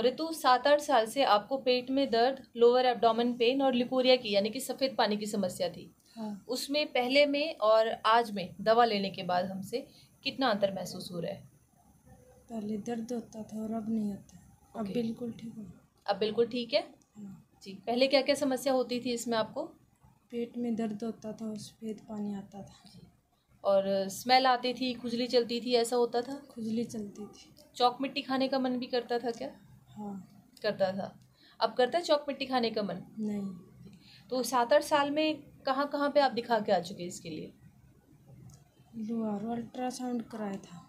ऋतु 7-8 साल से आपको पेट में दर्द, लोअर एब्डोमेन पेन और लिकोरिया की यानी कि सफ़ेद पानी की समस्या थी। हाँ। उसमें पहले में और आज में दवा लेने के बाद हमसे कितना अंतर महसूस हो रहा है? पहले दर्द होता था और अब नहीं होता। अब ओके। बिल्कुल ठीक हो। अब बिल्कुल ठीक है? हाँ। जी। पहले क्या-क्या समस्या होती थी इसमें आपको? पेट में दर्द होता था और सफ़ेद पानी आता था। और स्मेल आती थी, खुजली चलती थी, ऐसा होता था? खुजली चलती थी। चॉक मिट्टी खाने का मन भी करता था क्या? हाँ। करता था। अब करता है चॉक मिट्टी खाने का मन? नहीं। तो 7-8 साल में कहाँ-कहाँ पे आप दिखा के आ चुके इसके लिए? लोहारू अल्ट्रासाउंड कराया था।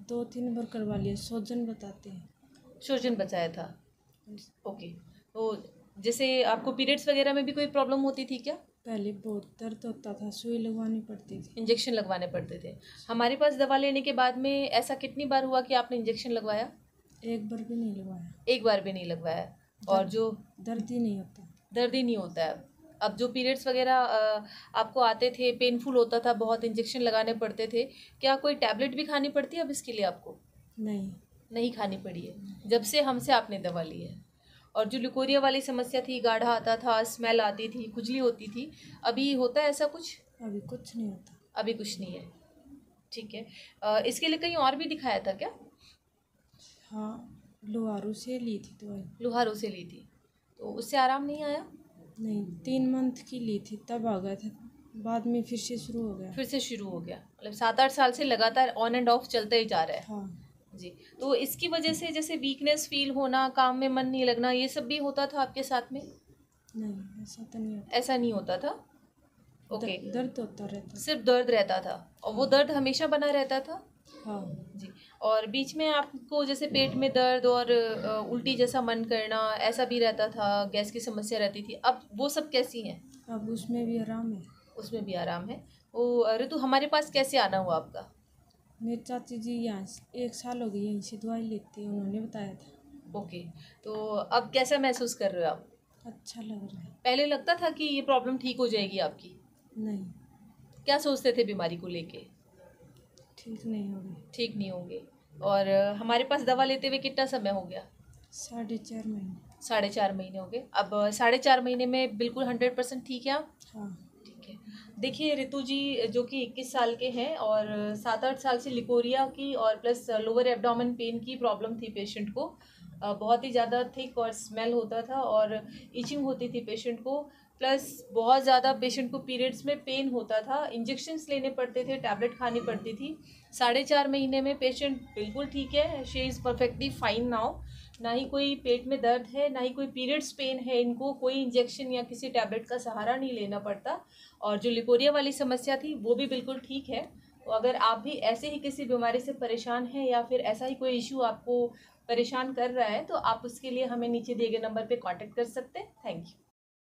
2-3 बार करवा लिया। सोजन बताते हैं। सोजन बचाया था। ओके। तो जैसे आपको पीरियड्स वगैरह में भी कोई प्रॉब्लम होती थी क्या? पहले बहुत दर्द होता था, सुई लगवानी पड़ती थी। इंजेक्शन लगवाने पड़ते थे। हमारे पास दवा लेने के बाद में ऐसा कितनी बार हुआ कि आपने इंजेक्शन लगवाया? एक बार भी नहीं लगवाया। एक बार भी नहीं लगवाया। और जो दर्द ही नहीं होता। दर्द ही नहीं होता है। अब जो पीरियड्स वगैरह आपको आते थे, पेनफुल होता था, बहुत इंजेक्शन लगाने पड़ते थे, क्या कोई टैबलेट भी खानी पड़ती है अब इसके लिए आपको? नहीं। नहीं खानी पड़ी है जब से हमसे आपने दवा ली है। और जो लिकोरिया वाली समस्या थी, गाढ़ा आता था, स्मेल आती थी, खुजली होती थी, अभी होता है ऐसा कुछ? अभी कुछ नहीं होता। अभी कुछ नहीं है। ठीक है। इसके लिए कहीं और भी दिखाया था क्या? हाँ, लोहारू से ली थी दवाई। लुहारू से ली थी तो उससे आराम नहीं आया? नहीं, 3 मंथ की ली थी तब आ गया था। बाद में फिर से शुरू हो गया। फिर से शुरू हो गया। मतलब 7-8 साल से लगातार ऑन एंड ऑफ चलता ही जा रहा है। हाँ। जी। तो इसकी वजह से जैसे वीकनेस फील होना, काम में मन नहीं लगना, ये सब भी होता था आपके साथ में? नहीं, ऐसा तो नहीं होता। ऐसा नहीं होता था? ओके। दर्द होता रहता। सिर्फ दर्द रहता था और वो दर्द हमेशा बना रहता था? हाँ। जी। और बीच में आपको जैसे पेट में दर्द और उल्टी जैसा मन करना ऐसा भी रहता था, गैस की समस्या रहती थी, अब वो सब कैसी हैं? अब उसमें भी आराम है। उसमें भी आराम है। वो ऋतु हमारे पास कैसे आना हुआ आपका? मेरी चाची जी यहाँ 1 साल हो गई यहीं से दवाई लेते हैं, उन्होंने बताया था। ओके। तो अब कैसा महसूस कर रहे हो आप? अच्छा लग रहा है। पहले लगता था कि ये प्रॉब्लम ठीक हो जाएगी आपकी? नहीं। क्या सोचते थे बीमारी को लेके? ठीक नहीं हो गई। ठीक नहीं होंगे। और हमारे पास दवा लेते हुए कितना समय हो गया? 4.5 महीने। 4.5 महीने हो गए। अब 4.5 महीने में बिल्कुल 100% ठीक है आप? हाँ। ठीक है। देखिए ऋतु जी, जो कि 21 साल के हैं और 7-8 साल से लिकोरिया की और प्लस लोअर एब्डोमेन पेन की प्रॉब्लम थी पेशेंट को। बहुत ही ज़्यादा थिक और स्मेल होता था और इचिंग होती थी पेशेंट को, प्लस बहुत ज़्यादा पेशेंट को पीरियड्स में पेन होता था, इंजेक्शन्स लेने पड़ते थे, टैबलेट खानी पड़ती थी। 4.5 महीने में पेशेंट बिल्कुल ठीक है, she is perfectly fine now. ना ही कोई पेट में दर्द है, ना ही कोई पीरियड्स पेन है, इनको कोई इंजेक्शन या किसी टैबलेट का सहारा नहीं लेना पड़ता। और जो लिकोरिया वाली समस्या थी वो भी बिल्कुल ठीक है। तो अगर आप भी ऐसे ही किसी बीमारी से परेशान हैं या फिर ऐसा ही कोई इशू आपको परेशान कर रहा है तो आप उसके लिए हमें नीचे दिए गए नंबर पे कांटेक्ट कर सकते हैं। Thank you.